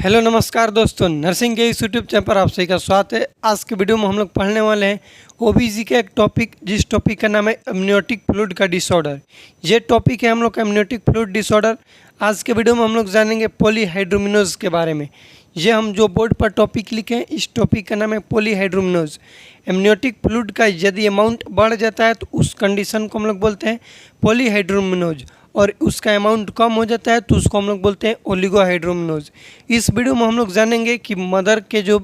Hello नमस्कार दोस्तों, nursing के इस यूट्यूब चैनल पर आप सभी का स्वागत है। आज के वीडियो में हम लोग पढ़ने वाले हैं ओबीसी का एक टॉपिक, जिस टॉपिक का नाम है एमनियोटिक फ्लूइड का डिसऑर्डर। ये टॉपिक है हम लोग का एमनियोटिक फ्लूइड डिसऑर्डर। आज के वीडियो में हम लोग जानेंगे पॉलीहाइड्रोमिनोज के बारे में। ये हम जो बोर्ड पर टॉपिक लिखे हैं, इस टॉपिक का नाम है पॉलीहाइड्रोमिनोज। एमनियोटिक फ्लूइड का यदि अमाउंट बढ़ जाता है तो उस कंडीशन को हम लोग बोलते हैं पॉलीहाइड्रोमिनोज, और उसका अमाउंट कम हो जाता है तो उसको हम लोग बोलते हैं ओलिगोहाइड्रोमिनोज। इस वीडियो में हम लोग जानेंगे कि मदर के जो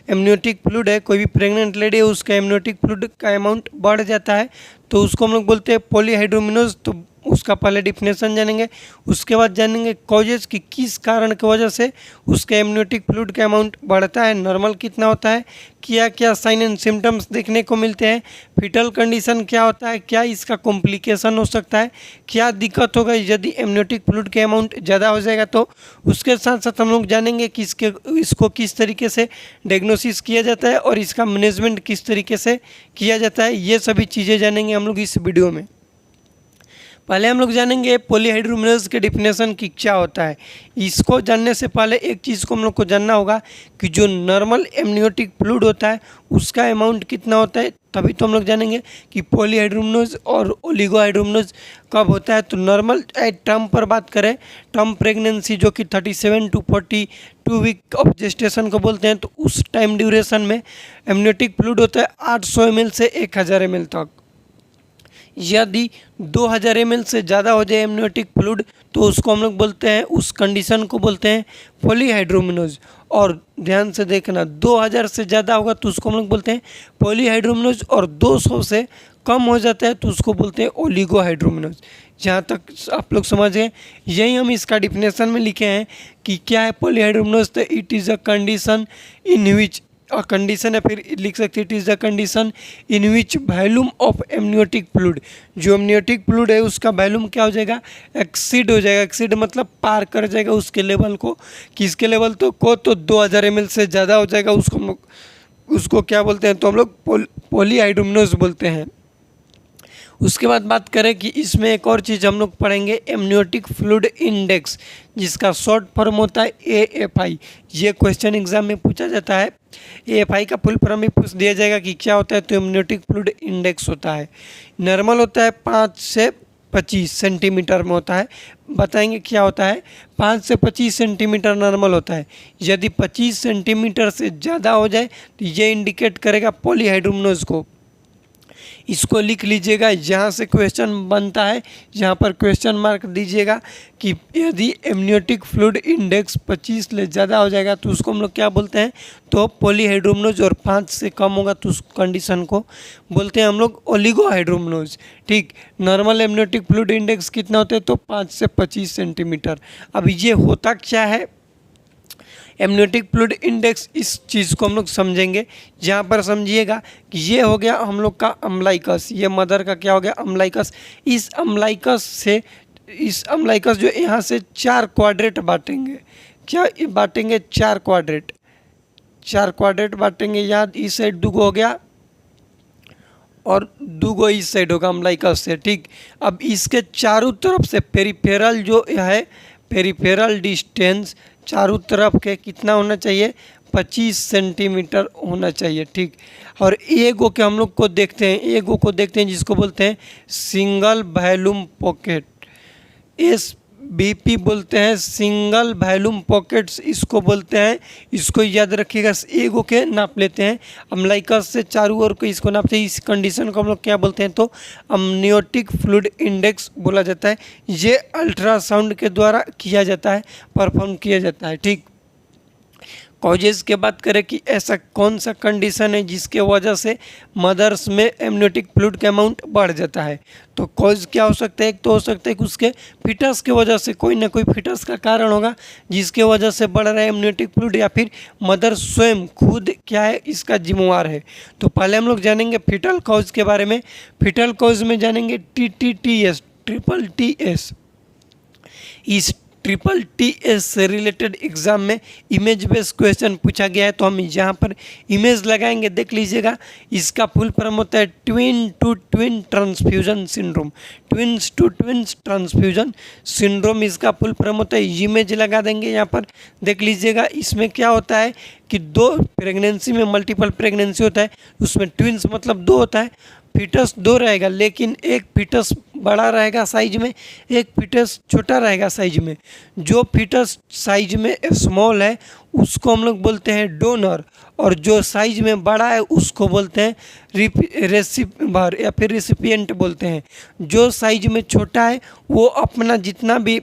एमनियोटिक फ्लूइड है, कोई भी प्रेग्नेंट लेडी है, उसका एमनियोटिक फ्लूइड का अमाउंट बढ़ जाता है तो उसको हम लोग बोलते हैं पॉलीहाइड्रोमिनोज। तो उसका पहले डिफिनेशन जानेंगे, उसके बाद जानेंगे कॉजेज की किस कारण की वजह से उसके एमनियोटिक फ्लूइड का अमाउंट बढ़ता है, नॉर्मल कितना होता है, क्या क्या साइन एंड सिम्टम्स देखने को मिलते हैं, फिटल कंडीशन क्या होता है, क्या इसका कॉम्प्लिकेशन हो सकता है, क्या दिक्कत होगा यदि एमनियोटिक फ्लूइड के अमाउंट ज़्यादा हो जाएगा। तो उसके साथ साथ हम लोग जानेंगे कि इसको किस तरीके से डायग्नोसिस किया जाता है और इसका मैनेजमेंट किस तरीके से किया जाता है। ये सभी चीज़ें जानेंगे हम लोग इस वीडियो में। पहले हम लोग जानेंगे पॉलीहाइड्रोमिनोज के डिफिनेशन की क्या होता है। इसको जानने से पहले एक चीज़ को हम लोग को जानना होगा कि जो नॉर्मल एमनियोटिक फ्लूइड होता है उसका अमाउंट कितना होता है, तभी तो हम लोग जानेंगे कि पॉलीहाइड्रोमिनोज और ओलिगोहाइड्रोमिनोज कब होता है। तो नॉर्मल टर्म पर बात करें, टर्म प्रेगनेंसी जो कि 37 to 42 वीक ऑफ जेस्टेशन को बोलते हैं, तो उस टाइम ड्यूरेशन में एमनियोटिक फ्लूइड होता है 800 ml से 1000 ml तक। यदि 2000 ml से ज़्यादा हो जाए एमनियोटिक फ्लूइड तो उसको हम लोग बोलते हैं, उस कंडीशन को बोलते हैं पॉलीहाइड्रोमिनोज। और ध्यान से देखना, 2000 से ज़्यादा होगा तो उसको हम लोग बोलते हैं पॉलीहाइड्रोमिनोज, और 200 से कम हो जाता है तो उसको बोलते हैं ओलिगोहाइड्रोमिनोज। जहाँ तक आप लोग समझ गए, यही हम इसका डिफिनेशन में लिखे हैं कि क्या है पॉलीहाइड्रोमिनोज। तो it is a condition in which condition है, फिर लिख सकते it is the condition in which volume of amniotic fluid, जो एमनियोटिक फ्लूइड है उसका वॉल्यूम क्या हो जाएगा, एक्सीड हो जाएगा। एक्सीड मतलब पार कर जाएगा उसके लेवल को, किसके लेवल तो 2000 ml से ज़्यादा हो जाएगा। उसको क्या बोलते हैं, तो हम लोग पॉलीहाइड्रोमिनोज बोलते हैं। उसके बाद बात करें कि इसमें एक और चीज़ हम लोग पढ़ेंगे, एमनियोटिक फ्लूइड इंडेक्स, जिसका शॉर्ट फॉर्म होता है AFI। ये क्वेश्चन एग्जाम में पूछा जाता है। AFI का फुल फॉर्म भी पूछ दिया जाएगा कि क्या होता है, तो एमनियोटिक फ्लूइड इंडेक्स होता है, नॉर्मल होता है 5 से 25 सेंटीमीटर में होता है। बताएंगे क्या होता है, 5 से 25 सेंटीमीटर नॉर्मल होता है। यदि 25 सेंटीमीटर से ज़्यादा हो जाए तो ये इंडिकेट करेगा पॉलीहाइड्रोमिनोज को। इसको लिख लीजिएगा, यहाँ से क्वेश्चन बनता है, यहाँ पर क्वेश्चन मार्क दीजिएगा कि यदि एमनियोटिक फ्लूइड इंडेक्स 25 से ज़्यादा हो जाएगा तो उसको हम लोग क्या बोलते हैं, तो पॉलीहाइड्रोमिनोज, और 5 से कम होगा तो उस कंडीशन को बोलते हैं हम लोग ओलिगोहाइड्रोमिनोज। ठीक, नॉर्मल एमनियोटिक फ्लूइड इंडेक्स कितना होता है, तो 5 से 25 सेंटीमीटर। अब ये होता क्या है एमनियोटिक फ्लूइड इंडेक्स, इस चीज़ को हम लोग समझेंगे। जहाँ पर समझिएगा कि ये हो गया हम लोग का अम्लाइकस, ये मदर का क्या हो गया अम्लाइकस। इस अम्लाइकस जो यहाँ से 4 क्वाड्रेट बांटेंगे, क्या बांटेंगे 4 क्वाड्रेट, 4 क्वाड्रेट बांटेंगे। यहाँ इस साइड 2 हो गया और 2 इस साइड होगा अम्लाइकस से। ठीक, अब इसके चारों तरफ से पेरिफेरल जो है, पेरिफेरल डिस्टेंस चारों तरफ के कितना होना चाहिए, 25 सेंटीमीटर होना चाहिए। ठीक, और एगो के हम लोग को देखते हैं, एगो को देखते हैं जिसको बोलते हैं सिंगल वॉल्यूम पॉकेट, SVP बोलते हैं, सिंगल वॉल्यूम पॉकेट्स इसको बोलते हैं। इसको याद रखिएगा, एगो के नाप लेते हैं, अम्लाइकस से चारों ओर को इसको नापते हैं। इस कंडीशन को हम लोग क्या बोलते हैं, तो एमनियोटिक फ्लूइड इंडेक्स बोला जाता है। ये अल्ट्रासाउंड के द्वारा किया जाता है, परफॉर्म किया जाता है। ठीक, कॉजेज़ के बात करें कि ऐसा कौन सा कंडीशन है जिसके वजह से मदर्स में एमनियोटिक फ्लूइड का अमाउंट बढ़ जाता है। तो कॉज क्या हो सकता है, एक तो हो सकता है कि उसके फिटस की वजह से, कोई ना कोई फिटस का कारण होगा जिसके वजह से बढ़ रहा है एमनियोटिक फ्लूइड, या फिर मदर स्वयं खुद क्या है इसका जिम्मेवार है। तो पहले हम लोग जानेंगे फिटल कॉज के बारे में। फिटल कॉज में जानेंगे TTTS, TTTS। इस ट्रिपल TS से रिलेटेड एग्जाम में इमेज बेस्ड क्वेश्चन पूछा गया है। तो हम यहाँ पर इमेज लगाएंगे, देख लीजिएगा। इसका फुल फॉर्म होता है twin to twin transfusion syndrome. Twins to twins transfusion syndrome इसका फुल फॉर्म होता है। इमेज लगा देंगे यहाँ पर, देख लीजिएगा। इसमें क्या होता है कि दो प्रेगनेंसी में मल्टीपल प्रेगनेंसी होता है, उसमें ट्विन्स मतलब दो होता है। फीटस दो रहेगा, लेकिन एक फीटस बड़ा रहेगा साइज में, एक फीटस छोटा रहेगा साइज में। जो फीटस साइज में स्मॉल है उसको हम लोग बोलते हैं डोनर, और जो साइज में बड़ा है उसको बोलते हैं रेसिपिवर या फिर रेसिपिएंट बोलते हैं। जो साइज में छोटा है वो अपना जितना भी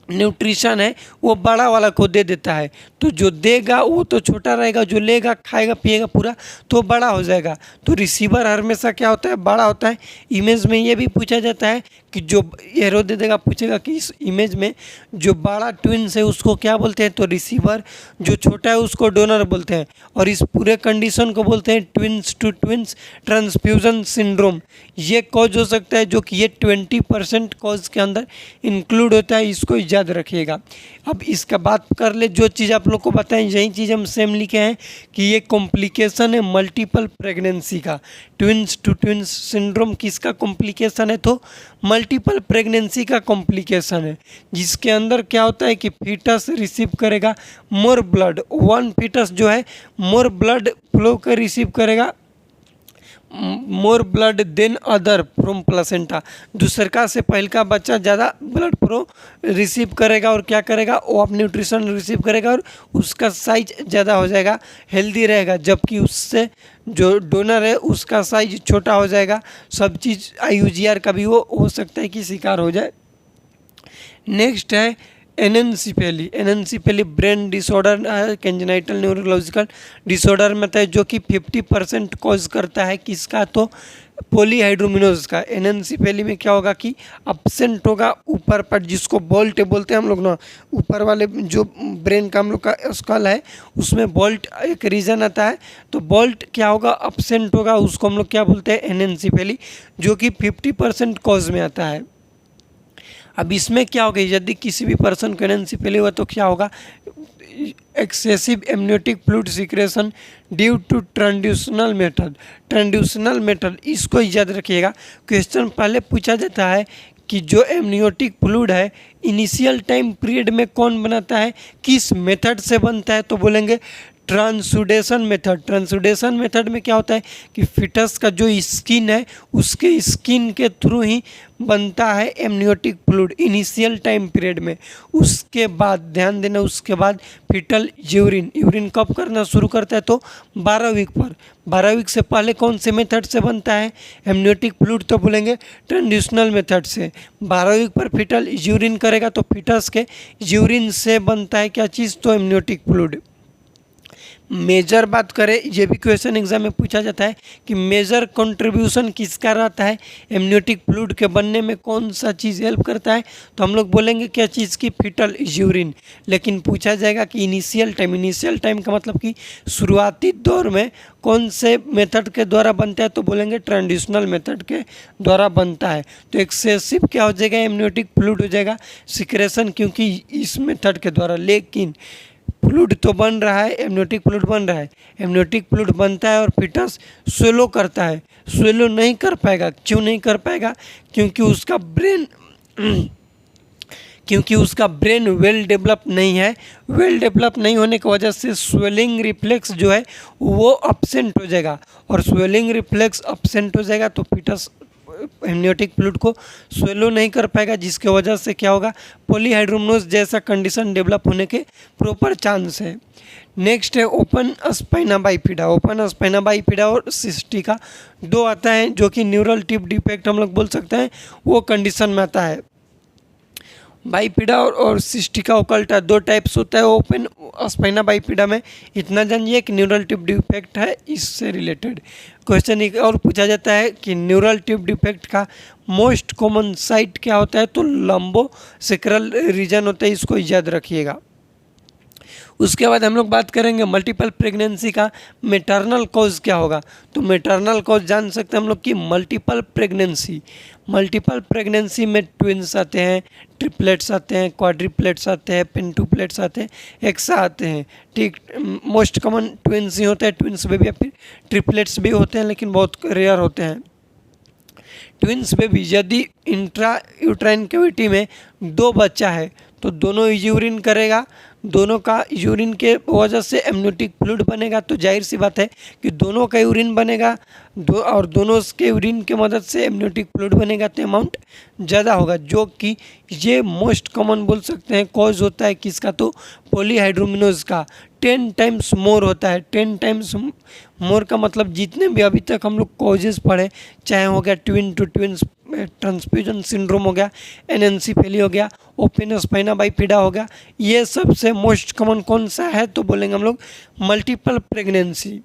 न्यूट्रिशन है वो बड़ा वाला को दे देता है, तो जो देगा वो तो छोटा रहेगा, जो लेगा खाएगा पिएगा पूरा तो बड़ा हो जाएगा। तो रिसीवर हमेशा क्या होता है, बड़ा होता है। इमेज में ये भी पूछा जाता है कि जो एरो दे देगा, पूछेगा कि इस इमेज में जो बड़ा ट्विन्स है उसको क्या बोलते हैं, तो रिसीवर। जो छोटा है उसको डोनर बोलते हैं। और इस पूरे कंडीशन को बोलते हैं twins to twins transfusion syndrome. ये कॉज हो सकता है जो कि ये 20% कॉज के अंदर इंक्लूड होता है, इसको याद रखिएगा। अब इसका बात कर ले, जो चीज़ आप लोग को बताएं यही चीज़ हम सेम लिखे हैं कि ये कॉम्प्लिकेशन है मल्टीपल प्रेगनेंसी का। ट्विन्स टू ट्विन्स सिंड्रोम किसका कॉम्प्लिकेशन है, तो मल्टीपल प्रेगनेंसी का कॉम्प्लिकेशन है, जिसके अंदर क्या होता है कि फीटस रिसीव करेगा मोर ब्लड। वन फीटस जो है मोर ब्लड फ्लो कर रिसीव करेगा, more blood then other from placenta. दूसरका से पहल का बच्चा ज़्यादा ब्लड फ्लो रिसीव करेगा और क्या करेगा, वो आप न्यूट्रिशन रिसीव करेगा और उसका साइज ज़्यादा हो जाएगा, हेल्दी रहेगा। जबकि उससे जो डोनर है उसका साइज छोटा हो जाएगा। सब चीज़ IUGR का भी वो हो सकता है कि शिकार हो जाए। नेक्स्ट है एनेंसिफेली। एनेंसिफेली ब्रेन डिसऑर्डर है, कंजेनाइटल न्यूरोलॉजिकल डिसऑर्डर में है, जो कि 50% कॉज करता है किसका, तो पॉलीहाइड्रोमिनोज का। एनेंसिफेली में क्या होगा कि अपसेंट होगा ऊपर पर, जिसको बोल्ट बोलते हैं हम लोग ना, ऊपर वाले जो ब्रेन का हम लोग का स्कल है उसमें बोल्ट एक रीजन आता है। तो बोल्ट क्या होगा, अपसेंट होगा, उसको हम लोग क्या बोलते हैं, एनेंसिफेली, जो कि 50% कॉज में आता है। अब इसमें क्या होगा, यदि किसी भी पर्सन को एनेंसिफेली हुआ तो क्या होगा, excessive amniotic fluid secretion due to transductional method. Transductional method इसको याद रखिएगा। क्वेश्चन पहले पूछा जाता है कि जो एमनियोटिक फ्लूइड है इनिशियल टाइम पीरियड में कौन बनाता है, किस मेथड से बनता है, तो बोलेंगे ट्रांसुडेशन मेथड। ट्रांसुडेशन मेथड में क्या होता है कि फिटस का जो स्किन है उसके स्किन के थ्रू ही बनता है amniotic fluid initial time period में। उसके बाद ध्यान देना, उसके बाद फिटल यूरिन कब करना शुरू करता है, तो 12 वीक पर। 12 वीक से पहले कौन से मेथड से बनता है एमनियोटिक फ्लूइड, तो बोलेंगे ट्रांसड्यूशनल मेथड से। 12 वीक पर फिटल यूरिन करेगा तो फिटस के यूरिन से बनता है क्या चीज़, तो एमनियोटिक फ्लूइड। मेजर बात करें, ये भी क्वेश्चन एग्जाम में पूछा जाता है कि मेजर कंट्रीब्यूशन किसका रहता है एमनियोटिक फ्लूइड के बनने में, कौन सा चीज़ हेल्प करता है, तो हम लोग बोलेंगे क्या चीज़ की, फिटल यूरिन। लेकिन पूछा जाएगा कि इनिशियल टाइम का मतलब कि शुरुआती दौर में कौन से मेथड के द्वारा बनता है, तो बोलेंगे ट्रांसड्यूशनल मेथड के द्वारा बनता है। तो एक्सेसिव क्या हो जाएगा, एमनियोटिक फ्लूइड हो जाएगा सिक्रेशन, क्योंकि इस मेथड के द्वारा। लेकिन फ्लूइड तो बन रहा है, एमनियोटिक फ्लूइड बन रहा है, एमनियोटिक फ्लूइड बनता है और फिटस स्वेलो करता है। स्वेलो नहीं कर पाएगा, क्यों नहीं कर पाएगा, क्योंकि उसका ब्रेन वेल डेवलप नहीं है। वेल डेवलप नहीं होने की वजह से स्वेलिंग रिफ्लेक्स जो है वो अपसेंट हो जाएगा, और स्वेलिंग रिफ्लेक्स अपसेंट हो जाएगा तो फिटस एमनियोटिक फ्लूइड को स्वेलो नहीं कर पाएगा, जिसके वजह से क्या होगा, पॉलीहाइड्रोमिनोज जैसा कंडीशन डेवलप होने के प्रॉपर चांस है। नेक्स्ट है open spina bifida. Open spina bifida और सिस्टिका दो आता है, जो कि न्यूरल टिप डिफेक्ट हम लोग बोल सकते हैं, वो कंडीशन में आता है। बाइफिडा और सिस्टिका ओकल्टा दो टाइप्स होता है ओपन स्पाइना बाइफिडा में। इतना जानिए कि न्यूरल टिप डिफेक्ट है, इससे रिलेटेड क्वेश्चन एक और पूछा जाता है कि न्यूरल टिप डिफेक्ट का मोस्ट कॉमन साइट क्या होता है, तो लंबो सेक्रल रीजन होता है, इसको याद रखिएगा। उसके बाद हम लोग बात करेंगे मल्टीपल प्रेगनेंसी का मैटरनल कॉज क्या होगा। तो मैटरनल कॉज जान सकते हैं हम लोग कि मल्टीपल प्रेगनेंसी में ट्विंस आते हैं, ट्रिपलेट्स आते हैं, क्वाड्रिपलेट्स आते हैं, पेंटुपलेट्स आते हैं, एक्सा आते हैं। ठीक, मोस्ट कॉमन ट्विंस ही होते हैं, ट्विंस बेबी या फिर ट्रिपलेट्स भी होते हैं लेकिन बहुत रेयर होते हैं। ट्विंस बेबी यदि इंट्रा यूट्राइन कैविटी में 2 बच्चा है तो दोनों यूरिन करेगा, दोनों का यूरिन के वजह से एमनियोटिक फ्लूइड बनेगा। तो जाहिर सी बात है कि दोनों का यूरिन बनेगा और दोनों के यूरिन के मदद से एमनियोटिक फ्लूइड बनेगा तो अमाउंट ज़्यादा होगा, जो कि ये मोस्ट कॉमन बोल सकते हैं कॉज होता है किसका, तो पॉलीहाइड्रोमिनोज का 10 टाइम्स मोर होता है। 10 टाइम्स मोर का मतलब जितने भी अभी तक हम लोग कॉजेज़ पढ़े, चाहे हो गया twin to twins transfusion syndrome हो गया, एनेंसीफेली हो गया, ओपिनस स्पाइना बाइफिडा हो गया, ये सबसे मोस्ट कॉमन कौन सा है तो बोलेंगे हम लोग मल्टीपल प्रेगनेंसी।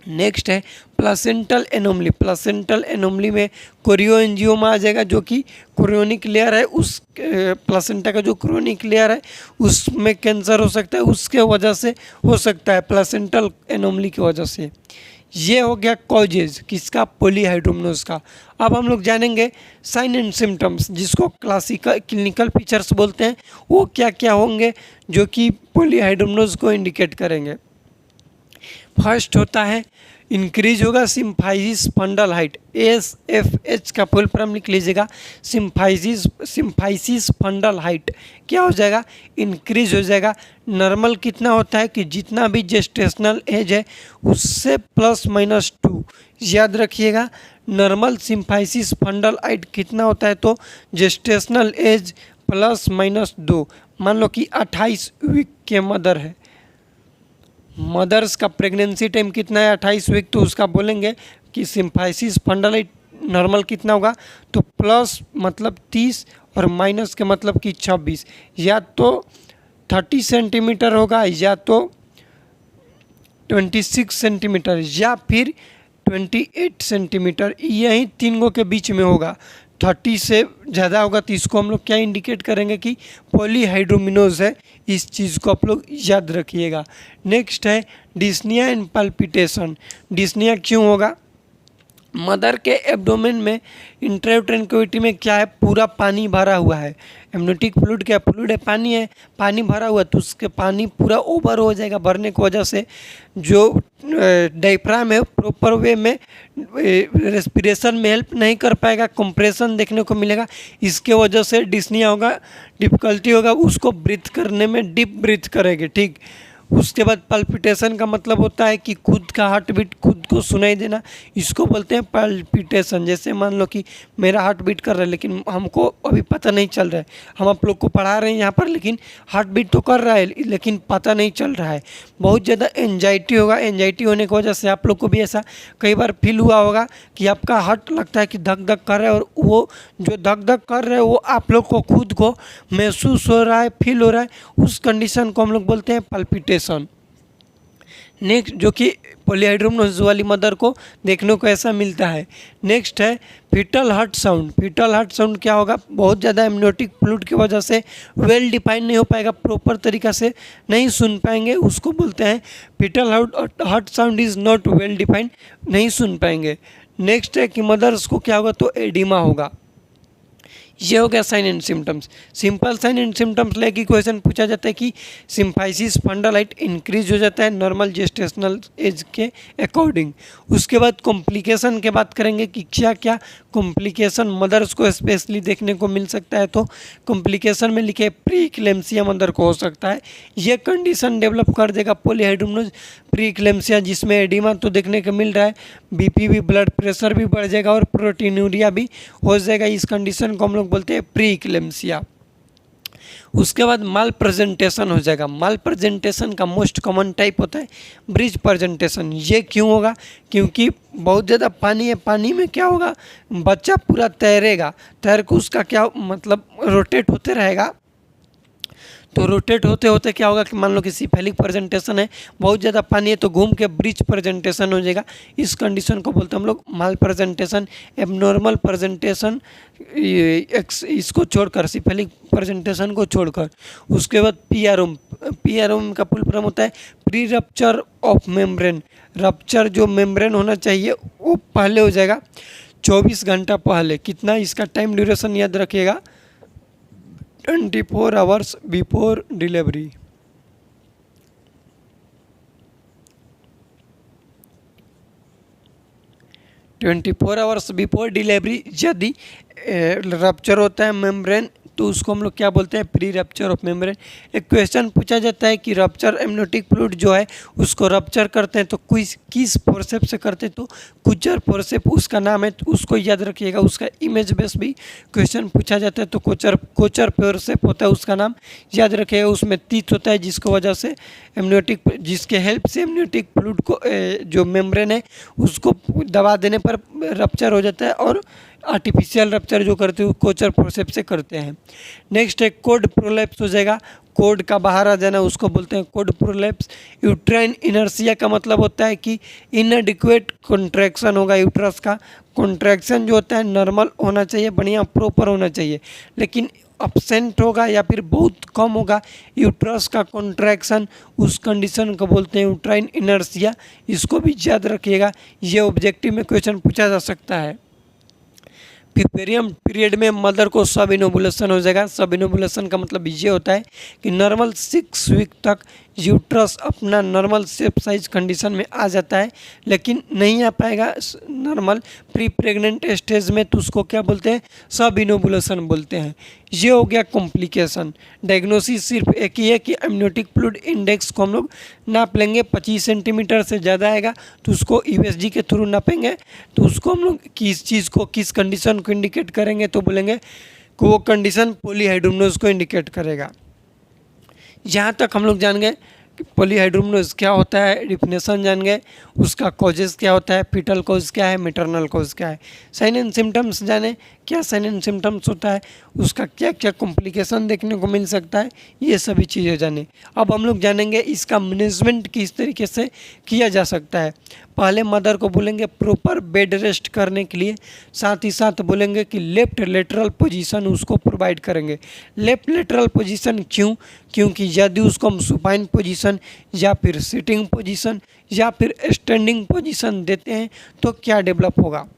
नेक्स्ट है प्लासेंटल एनोमली। प्लासेंटल एनोमली में कोरियोएंजियोमा आ जाएगा, जो कि कोरियोनिक लेयर है, उस प्लासेंटा का जो कोरियोनिक लेयर है उसमें कैंसर हो सकता है, उसके वजह से हो सकता है प्लासेंटल एनोमली की वजह से। ये हो गया कॉजेज किसका, पॉलीहाइड्रोमिनोज का। अब हम लोग जानेंगे साइन एंड सिम्टम्स, जिसको क्लासिकल क्लिनिकल फीचर्स बोलते हैं, वो क्या क्या होंगे जो कि पॉलीहाइड्रोमिनोज को इंडिकेट करेंगे। फर्स्ट होता है इंक्रीज होगा सिम्फाइसिस फंडल हाइट, SFH का फुल फॉर्म लिख लीजिएगा, सिम्फाइसिस फंडल हाइट क्या हो जाएगा, इंक्रीज हो जाएगा। नॉर्मल कितना होता है कि जितना भी जेस्टेशनल एज है उससे +-2 याद रखिएगा। नॉर्मल सिम्फाइसिस फंडल हाइट कितना होता है तो जेस्टेशनल एज +-2। मान लो कि 28 वीक के मदर है, मदर्स का प्रेगनेंसी टाइम कितना है 28 वीक, तो उसका बोलेंगे कि सिम्फाइसिस फंडल हाइट नॉर्मल कितना होगा तो प्लस मतलब 30 और माइनस के मतलब कि 26, या तो 30 सेंटीमीटर होगा या तो 26 सेंटीमीटर या फिर 28 सेंटीमीटर, यही 3 गो के बीच में होगा। 30 से ज़्यादा होगा तो इसको हम लोग क्या इंडिकेट करेंगे कि पॉलीहाइड्रोमिनोज है, इस चीज़ को आप लोग याद रखिएगा। नेक्स्ट है डिस्निया एंड पल्पिटेशन। डिस्निया क्यों होगा, मदर के एब्डोमेन में इंट्रायूटेराइन कैविटी में क्या है, पूरा पानी भरा हुआ है। एमनियोटिक फ्लूइड क्या फ्लूइड है, पानी है, पानी भरा हुआ तो उसके पानी पूरा ओवर हो जाएगा। भरने की वजह से जो डायफ्राम है प्रॉपर वे में रेस्पिरेशन में हेल्प नहीं कर पाएगा, कंप्रेशन देखने को मिलेगा, इसके वजह से डिस्निया होगा, डिफिकल्टी होगा, उसको ब्रीथ करने में डीप ब्रीथ करेगी। ठीक, उसके बाद पल्पिटेशन का मतलब होता है कि खुद का हार्ट बीट खुद को सुनाई देना, इसको बोलते हैं पल्पिटेशन। जैसे मान लो कि मेरा हार्ट बीट कर रहा है लेकिन हमको अभी पता नहीं चल रहा है, हम आप लोग को पढ़ा रहे हैं यहाँ पर लेकिन हार्ट बीट तो कर रहा है लेकिन पता नहीं चल रहा है। बहुत ज़्यादा एंजाइटी होगा, एंजाइटी होने की वजह से आप लोग को भी ऐसा कई बार फील हुआ होगा कि आपका हार्ट लगता है कि धक धक कर रहा है, और वो जो धक धक कर रहा है वो आप लोग को खुद को महसूस हो रहा है, फील हो रहा है, उस कंडीशन को हम लोग बोलते हैं पल्पिटेशन। नेक्स्ट जो कि पॉलीहाइड्रोमिनोज वाली मदर को देखने को ऐसा मिलता है। नेक्स्ट है fetal heart sound. Fetal heart sound क्या होगा, बहुत ज़्यादा एमनियोटिक फ्लूइड की वजह से वेल डिफाइन नहीं हो पाएगा, प्रॉपर तरीक़ा से नहीं सुन पाएंगे, उसको बोलते हैं fetal heart sound is not well defined, नहीं सुन पाएंगे। नेक्स्ट है कि मदर्स को क्या होगा तो एडिमा होगा। ये हो गया sign and symptoms. Simple sign and symptoms लेके क्वेश्चन पूछा जाता है कि सिम्फाइसिस फंडल हाइट इंक्रीज हो जाता है नॉर्मल जेस्टेशनल एज के अकॉर्डिंग। उसके बाद कॉम्प्लिकेशन के बात करेंगे कि क्या क्या कॉम्प्लिकेशन मदर्स को स्पेशली देखने को मिल सकता है। तो कॉम्प्लिकेशन में लिखे प्री इक्लेम्सिया मदर को हो सकता है, ये कंडीशन डेवलप कर देगा पॉलीहाइड्रोमिनोज प्री इक्लेम्सिया, जिसमें एडिमा तो देखने को मिल रहा है, बीपी भी ब्लड प्रेशर भी बढ़ जाएगा और प्रोटीनूरिया भी हो जाएगा। इस कंडीशन को हम लोग बोलते हैं प्री इक्लेम्सिया। उसके बाद माल प्रेजेंटेशन हो जाएगा। माल प्रेजेंटेशन का मोस्ट कॉमन टाइप होता है ब्रिज प्रेजेंटेशन। ये क्यों होगा, क्योंकि बहुत ज़्यादा पानी है, पानी में क्या होगा बच्चा पूरा तैरेगा, तैर को उसका क्या मतलब रोटेट होते रहेगा, तो रोटेट होते होते क्या होगा कि मान लो कि सिफेलिक प्रेजेंटेशन है, बहुत ज़्यादा पानी है तो घूम के ब्रिज प्रेजेंटेशन हो जाएगा। इस कंडीशन को बोलते हैं हम लोग माल प्रेजेंटेशन, एबनॉर्मल प्रेजेंटेशन, इसको छोड़कर, सिफेलिक प्रेजेंटेशन को छोड़कर। उसके बाद पीआरओम का फुल फॉर्म होता है pre rupture of membrane. Rupture जो मेम्ब्रेन होना चाहिए वो पहले हो जाएगा 24 घंटा पहले। कितना, इसका टाइम ड्यूरेशन याद रखिएगा, 24 hours before delivery. Twenty 4 hours before delivery यदि रप्चर होता है मेम्ब्रेन तो उसको हम लोग क्या बोलते हैं, प्री रप्चर ऑफ मेम्ब्रेन। एक क्वेश्चन पूछा जाता है कि रप्चर एमनियोटिक फ्लूइड जो है उसको रप्चर करते हैं तो किस फोर्सेप से करते हैं, तो कुचर फोर्सेप उसका नाम है, तो उसको याद रखिएगा। उसका इमेज बेस भी क्वेश्चन पूछा जाता है तो कोचर फोर्सेप होता है, उसका नाम याद रखिएगा। उसमें तीत होता है जिसकी वजह से जिसके हेल्प से एमनियोटिक फ्लूइड को जो मेम्ब्रेन है उसको दबा देने पर रप्चर हो जाता है, और आर्टिफिशियल रप्चर जो करते हैं कोचर फोर्सेप से करते हैं। नेक्स्ट है कोड प्रोलैप्स हो जाएगा, कोड का बाहर आ जाना उसको बोलते हैं कोड प्रोलैप्स। यूट्राइन इनर्शिया का मतलब होता है कि इनएडिक्वेट कॉन्ट्रैक्शन होगा, यूट्रस का कॉन्ट्रैक्शन जो होता है नॉर्मल होना चाहिए, बढ़िया प्रॉपर होना चाहिए, लेकिन अपसेंट होगा या फिर बहुत कम होगा यूट्रस का कॉन्ट्रैक्शन, उस कंडीशन को बोलते हैं यूट्राइन इनर्शिया। इसको भी याद रखिएगा, ये ऑब्जेक्टिव में क्वेश्चन पूछा जा सकता है। पिपेरियम पीरियड में मदर को सब इनोबुलेशन हो जाएगा। सब इनोबुलेशन का मतलब ये होता है कि नॉर्मल 6 वीक तक यूट्रस अपना नॉर्मल शेप साइज कंडीशन में आ जाता है, लेकिन नहीं आ पाएगा नॉर्मल प्री प्रेग्नेंट स्टेज में, तो उसको क्या बोलते हैं, सब इनोबुलेशन बोलते हैं। ये हो गया कॉम्प्लिकेशन। डायग्नोसिस सिर्फ एक ही है कि एमनियोटिक फ्लूइड इंडेक्स को हम लोग नाप लेंगे, 25 सेंटीमीटर से ज़्यादा आएगा तो उसको यूएसजी के थ्रू नापेंगे, तो उसको हम लोग किस चीज़ को, किस कंडीशन को इंडिकेट करेंगे, तो बोलेंगे कि वो कंडीशन पॉलीहाइड्रोमनोज को इंडिकेट करेगा। यहाँ तक हम लोग जान गए कि पॉलीहाइड्रोमनोज क्या होता है, डिफिनेशन जान गए, उसका कॉजेस क्या होता है, फीटल कॉज क्या है, मैटरनल कॉज क्या है, साइन एंड सिम्टम्स जाने क्या साइन एंड सिम्टम्स होता है, उसका क्या क्या कॉम्प्लिकेशन देखने को मिल सकता है, ये सभी चीज़ें जाने। अब हम लोग जानेंगे इसका मैनेजमेंट किस तरीके से किया जा सकता है। पहले मदर को बोलेंगे प्रॉपर बेड रेस्ट करने के लिए, साथ ही साथ बोलेंगे कि लेफ्ट लेटरल पोजीशन उसको प्रोवाइड करेंगे। लेफ्ट लेटरल पोजीशन क्यों, क्योंकि यदि उसको हम सुपाइन पोजीशन या फिर सिटिंग पोजीशन या फिर स्टैंडिंग पोजीशन देते हैं तो क्या डेवलप होगा।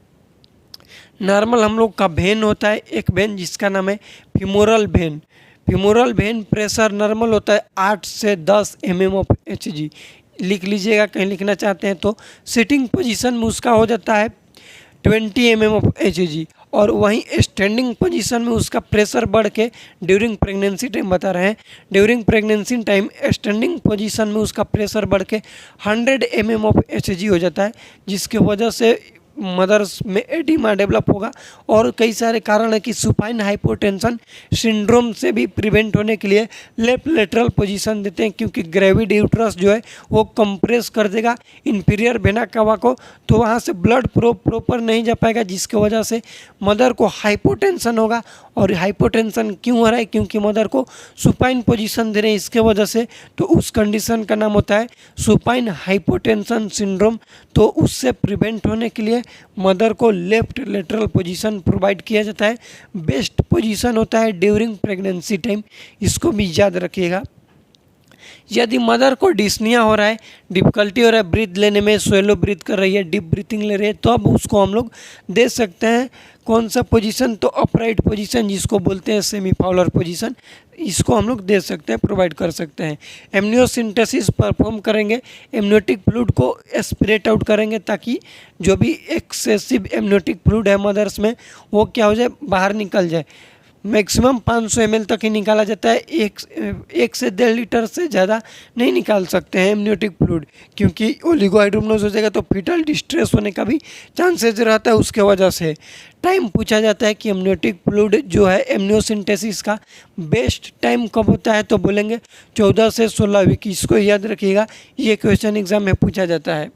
नॉर्मल हम लोग का वेन होता है, एक वेन जिसका नाम है femoral when. Femoral when pressure normal होता है 8 से 10 mm ऑफ Hg, लिख लीजिएगा कहीं लिखना चाहते हैं तो। सिटिंग पोजीशन में उसका हो जाता है 20 mm ऑफ Hg, और वहीं स्टैंडिंग पोजीशन में उसका प्रेशर बढ़ के ड्यूरिंग प्रेगनेंसी टाइम बता रहे हैं, during pregnancy time standing position में उसका प्रेशर बढ़ के 100 mm ऑफ Hg हो जाता है, जिसकी वजह से मदर्स में एडिमा डेवलप होगा। और कई सारे कारण है कि सुपाइन हाइपोटेंशन सिंड्रोम से भी प्रिवेंट होने के लिए लेफ्ट लेटरल पोजीशन देते हैं, क्योंकि ग्रेविड यूट्रस जो है वो कंप्रेस कर देगा इंफीरियर वेना कावा को, तो वहाँ से ब्लड प्रॉपर नहीं जा पाएगा, जिसकी वजह से मदर को हाइपोटेंशन होगा। और हाइपोटेंशन क्यों हो रहा है, क्योंकि मदर को सुपाइन पोजीशन दे रहे हैं, इसके वजह से, तो उस कंडीशन का नाम होता है सुपाइन हाइपोटेंशन सिंड्रोम। तो उससे प्रिवेंट होने के लिए मदर को लेफ्ट लेटरल पोजीशन प्रोवाइड किया जाता है। बेस्ट पोजीशन होता है ड्यूरिंग प्रेगनेंसी टाइम, इसको भी याद रखिएगा। यदि मदर को डिस्निया हो रहा है, डिफ़िकल्टी हो रहा है ब्रीथ लेने में, स्वेलो ब्रीथ कर रही है, डीप ब्रीथिंग ले रही है, तो अब उसको हम लोग दे सकते हैं कौन सा पोजीशन, तो अपराइट पोजीशन जिसको बोलते हैं सेमी फाउलर पोजीशन, इसको हम लोग दे सकते हैं, प्रोवाइड कर सकते हैं। एमनियोसिंथेसिस परफॉर्म करेंगे, एमनियोटिक फ्लूइड को एस्पिरेट आउट करेंगे ताकि जो भी एक्सेसिव एमनियोटिक फ्लूइड है मदर्स में वो क्या हो जाए, बाहर निकल जाए। मैक्सिमम 500 ml तक ही निकाला जाता है, एक से 1.5 लीटर से ज़्यादा नहीं निकाल सकते हैं एमनियोटिक फ्लूइड, क्योंकि ओलिगोहाइड्रोमनोज हो जाएगा तो फीटल डिस्ट्रेस होने का भी चांसेस रहता है। उसके वजह से टाइम पूछा जाता है कि एमनियोटिक फ्लूइड जो है एमनियोसिंथेसिस का बेस्ट टाइम कब होता है, तो बोलेंगे 14 से 16 वीक, इसको याद रखिएगा, ये क्वेश्चन एग्जाम में पूछा जाता है।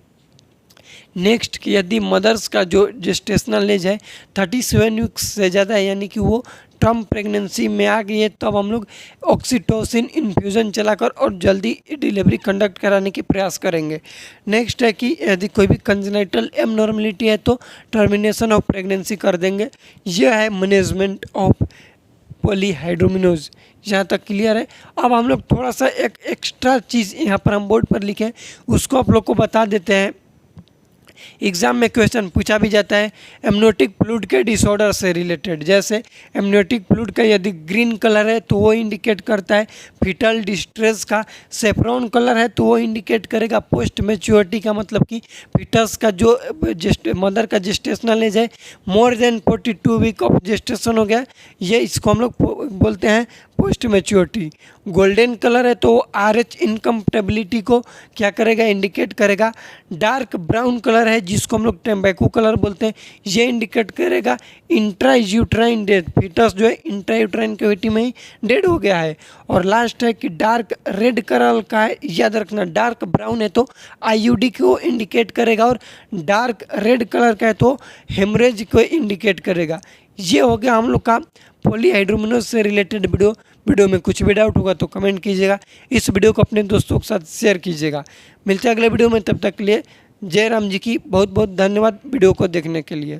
नेक्स्ट, यदि मदर्स का जो जेस्टेशनल एज है 37 वीक्स से ज़्यादा है, यानी कि वो टर्म प्रेगनेंसी में आ गई है तब हम लोग ऑक्सीटोसिन इन्फ्यूज़न चलाकर और जल्दी डिलीवरी कंडक्ट कराने की प्रयास करेंगे। नेक्स्ट है कि यदि कोई भी कंजेनाइटल एबनॉर्मलिटी है तो टर्मिनेशन ऑफ प्रेगनेंसी कर देंगे। यह है मैनेजमेंट ऑफ पॉलीहाइड्रोमिनोज। यहाँ तक क्लियर है। अब हम लोग थोड़ा सा एक एक्स्ट्रा चीज़ यहाँ पर हम बोर्ड पर लिखे उसको आप लोग को बता देते हैं। एग्ज़ाम में क्वेश्चन पूछा भी जाता है एमनियोटिक फ्लूइड के डिसऑर्डर से रिलेटेड। जैसे एमनियोटिक फ्लूइड का यदि ग्रीन कलर है तो वो इंडिकेट करता है फीटल डिस्ट्रेस का, सेफ्रॉन कलर है तो वो इंडिकेट करेगा पोस्ट मैच्योरिटी का, मतलब कि फीटस का जो मदर का जेस्टेशनल एज है more than 42 week of gestation हो गया, ये इसको हम लोग बोलते हैं पोस्ट मैच्योरिटी। गोल्डन कलर है तो RH इनकम्पेटिबिलिटी को क्या करेगा, इंडिकेट करेगा। डार्क ब्राउन कलर है जिसको हम लोग टेम्बैको कलर बोलते हैं, ये इंडिकेट करेगा इंट्रायूट्राइन डेथ, फीटस जो है इंट्रायूट्राइन कैविटी में ही डेड हो गया है। और लास्ट है कि डार्क रेड कलर का है, याद रखना डार्क ब्राउन है तो IUD को इंडिकेट करेगा और डार्क रेड कलर का है तो हेमरेज को इंडिकेट करेगा। ये हो गया हम लोग का पॉलीहाइड्रोमिनोज से रिलेटेड वीडियो में कुछ भी डाउट होगा तो कमेंट कीजिएगा। इस वीडियो को अपने दोस्तों के साथ शेयर कीजिएगा। मिलते हैं अगले वीडियो में, तब तक के लिए जय राम जी की बहुत बहुत धन्यवाद वीडियो को देखने के लिए।